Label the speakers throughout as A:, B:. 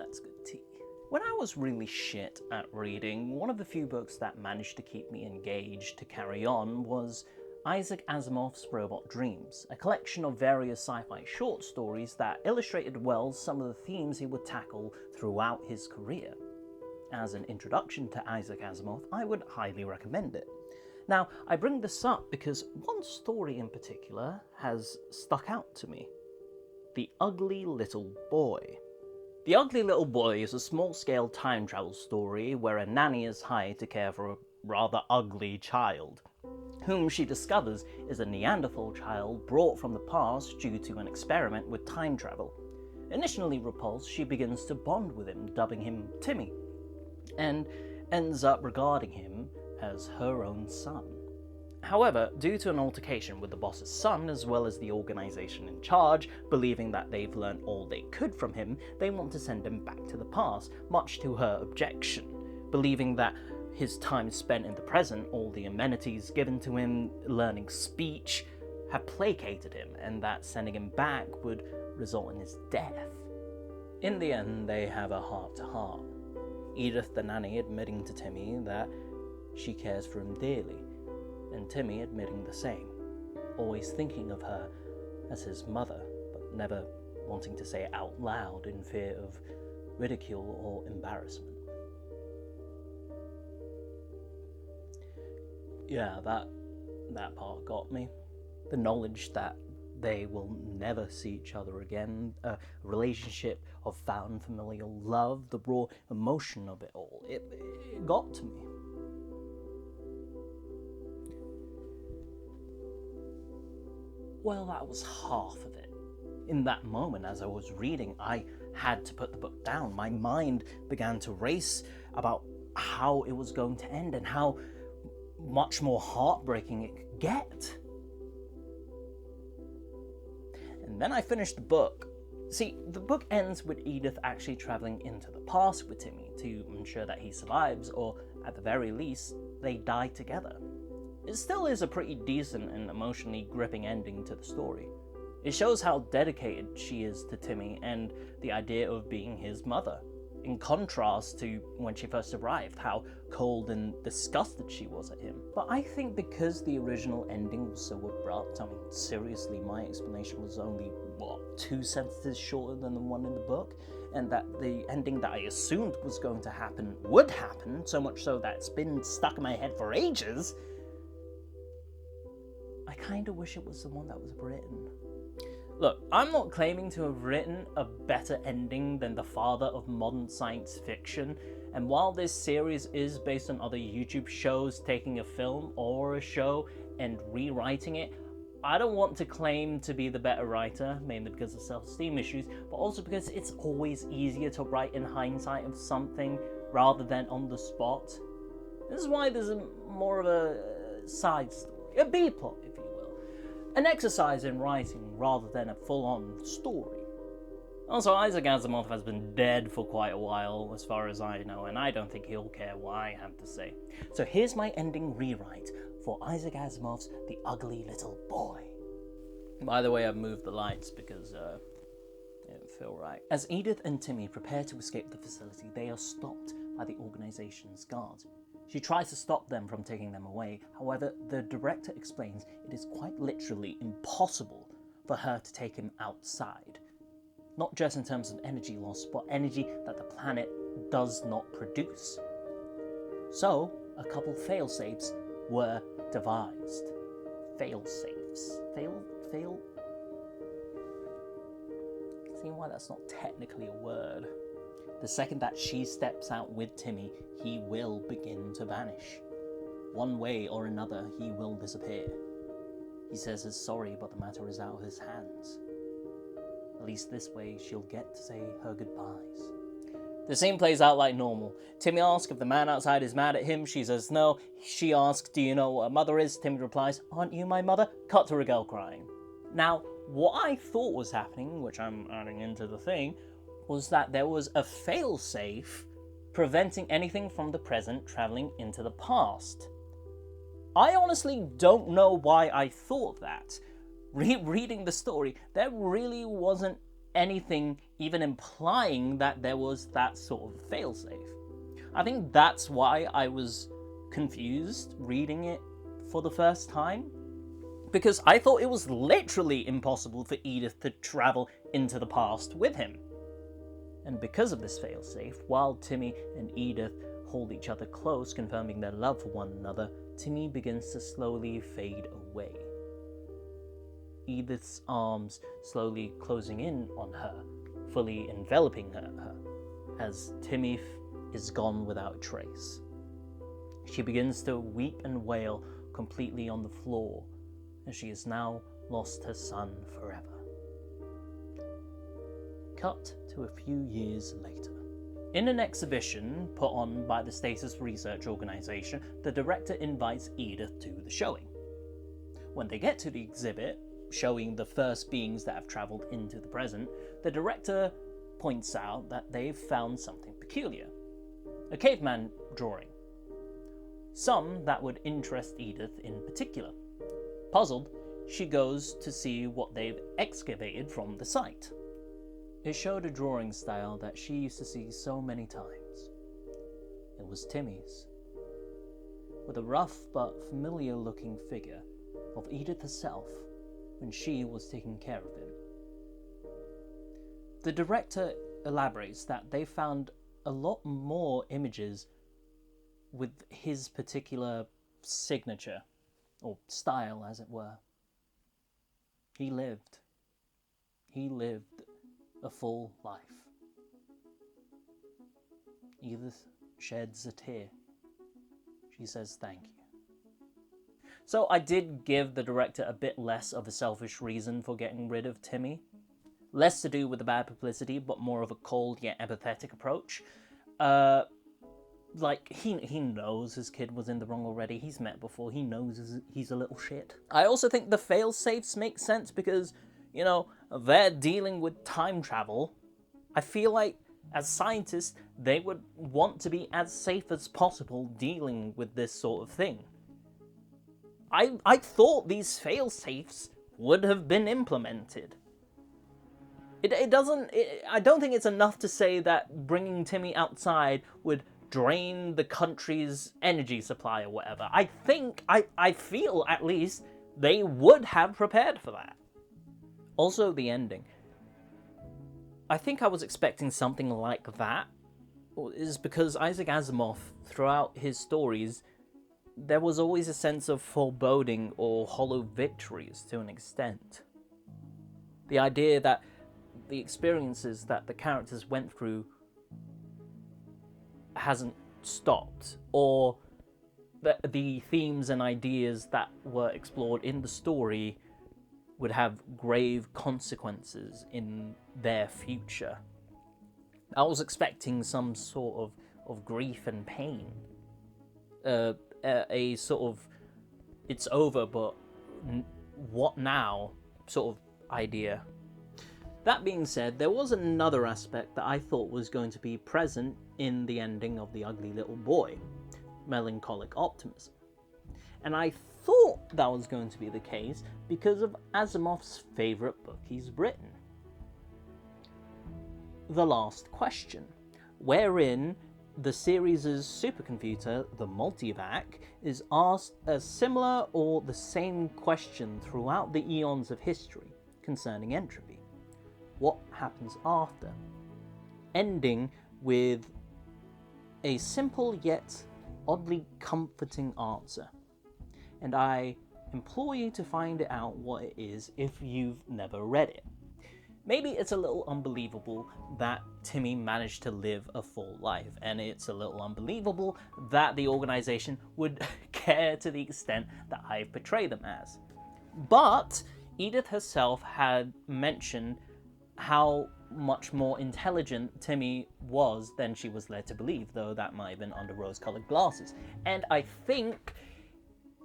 A: that's good tea. When I was really shit at reading, one of the few books that managed to keep me engaged to carry on was Isaac Asimov's Robot Dreams, a collection of various sci-fi short stories that illustrated well some of the themes he would tackle throughout his career. As an introduction to Isaac Asimov, I would highly recommend it. Now, I bring this up because one story in particular has stuck out to me. The Ugly Little Boy. The Ugly Little Boy is a small-scale time travel story where a nanny is hired to care for a rather ugly child, whom she discovers is a Neanderthal child brought from the past due to an experiment with time travel. Initially repulsed, she begins to bond with him, dubbing him Timmy, and ends up regarding him as her own son. However, due to an altercation with the boss's son, as well as the organisation in charge, believing that they've learned all they could from him, they want to send him back to the past, much to her objection, believing that his time spent in the present, all the amenities given to him, learning speech, have placated him, and that sending him back would result in his death. In the end, they have a heart-to-heart. Edith the nanny admitting to Timmy that she cares for him dearly, and Timmy admitting the same, always thinking of her as his mother, but never wanting to say it out loud in fear of ridicule or embarrassment. Yeah, that part got me. The knowledge that they will never see each other again, a relationship of found familial love, the raw emotion of it all, it got to me. Well, that was half of it. In that moment, as I was reading, I had to put the book down. My mind began to race about how it was going to end and how much more heartbreaking it could get. And then I finished the book. See, the book ends with Edith actually travelling into the past with Timmy to ensure that he survives, or at the very least, they die together. It still is a pretty decent and emotionally gripping ending to the story. It shows how dedicated she is to Timmy and the idea of being his mother, in contrast to when she first arrived, how cold and disgusted she was at him. But I think because the original ending was so abrupt, I mean, seriously, my explanation was only, 2 sentences shorter than the one in the book, and that the ending that I assumed was going to happen would happen, so much so that it's been stuck in my head for ages, I kinda wish it was the one that was written. Look, I'm not claiming to have written a better ending than the father of modern science fiction, and while this series is based on other YouTube shows taking a film or a show and rewriting it, I don't want to claim to be the better writer, mainly because of self-esteem issues, but also because it's always easier to write in hindsight of something rather than on the spot. This is why there's more of a side story, a B-plot, if you will. An exercise in writing rather than a full-on story. Also, Isaac Asimov has been dead for quite a while, as far as I know, and I don't think he'll care what I have to say. So here's my ending rewrite for Isaac Asimov's The Ugly Little Boy. By the way, I've moved the lights because it didn't feel right. As Edith and Timmy prepare to escape the facility, they are stopped by the organization's guards. She tries to stop them from taking them away. However, the director explains it is quite literally impossible for her to take him outside. Not just in terms of energy loss, but energy that the planet does not produce. So, a couple fail-safes were devised. Fail-safes. Fail? See why that's not technically a word. The second that she steps out with Timmy, he will begin to vanish. One way or another, he will disappear. He says he's sorry, but the matter is out of his hands. At least this way, she'll get to say her goodbyes. The scene plays out like normal. Timmy asks if the man outside is mad at him. She says no. She asks, do you know what a mother is? Timmy replies, aren't you my mother? Cut to a girl crying. Now, what I thought was happening, which I'm adding into the thing, was that there was a failsafe preventing anything from the present traveling into the past. I honestly don't know why I thought that. Reading the story, there really wasn't anything even implying that there was that sort of failsafe. I think that's why I was confused reading it for the first time, because I thought it was literally impossible for Edith to travel into the past with him. And because of this failsafe, while Timmy and Edith hold each other close, confirming their love for one another, Timmy begins to slowly fade away. Edith's arms slowly closing in on her, fully enveloping her, as Timmy is gone without trace. She begins to weep and wail completely on the floor, as she has now lost her son forever. Cut to a few years later. In an exhibition put on by the Stasis Research Organization, the director invites Edith to the showing. When they get to the exhibit, showing the first beings that have travelled into the present, the director points out that they've found something peculiar. A caveman drawing. Some that would interest Edith in particular. Puzzled, she goes to see what they've excavated from the site. It showed a drawing style that she used to see so many times. It was Timmy's, with a rough but familiar looking figure of Edith herself when she was taking care of him. The director elaborates that they found a lot more images with his particular signature, or style as it were. He lived a full life. Edith sheds a tear. She says thank you. So I did give the director a bit less of a selfish reason for getting rid of Timmy. Less to do with the bad publicity, but more of a cold yet empathetic approach. He knows his kid was in the wrong already. He's met before. He knows he's a little shit. I also think the fail-safes make sense because, they're dealing with time travel. I feel like, as scientists, they would want to be as safe as possible dealing with this sort of thing. I thought these fail-safes would have been implemented. I don't think it's enough to say that bringing Timmy outside would drain the country's energy supply or whatever. I feel at least they would have prepared for that. Also, the ending. I think I was expecting something like that, is because Isaac Asimov, throughout his stories, there was always a sense of foreboding or hollow victories to an extent. The idea that the experiences that the characters went through hasn't stopped, or that the themes and ideas that were explored in the story would have grave consequences in their future. I was expecting some sort of grief and pain. A sort of, it's over, but what now sort of idea. That being said, there was another aspect that I thought was going to be present in the ending of The Ugly Little Boy, melancholic optimism. And I thought that was going to be the case because of Asimov's favourite book he's written, The Last Question, wherein the series' supercomputer, the Multivac, is asked a similar or the same question throughout the eons of history concerning entropy. What happens after? Ending with a simple yet oddly comforting answer. And I implore you to find out what it is if you've never read it. Maybe it's a little unbelievable that Timmy managed to live a full life, and it's a little unbelievable that the organization would care to the extent that I portray them as. But Edith herself had mentioned how much more intelligent Timmy was than she was led to believe, though that might have been under rose-colored glasses. And I think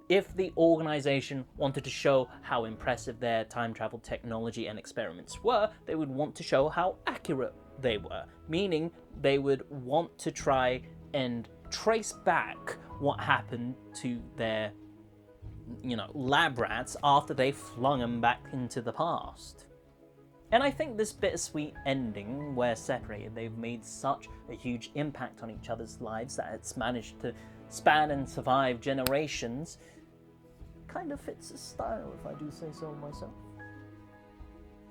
A: if the organization wanted to show how impressive their time travel technology and experiments were, they would want to show how accurate they were, meaning they would want to try and trace back what happened to their, lab rats after they flung them back into the past. And I think this bittersweet ending, where separated they've made such a huge impact on each other's lives that it's managed to span and survive generations, kind of fits the style, if I do say so myself.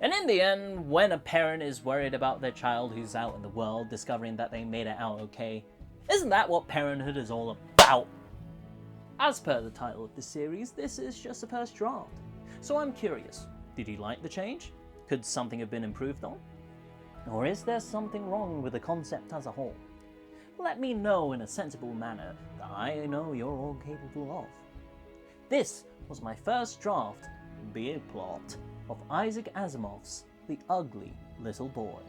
A: And in the end, when a parent is worried about their child who's out in the world, discovering that they made it out okay, isn't that what parenthood is all about? As per the title of this series, this is just a first draft. So I'm curious, did you like the change? Could something have been improved on? Or is there something wrong with the concept as a whole? Let me know in a sensible manner that I know you're all capable of. This was my first draft, be it plot, of Isaac Asimov's The Ugly Little Boy.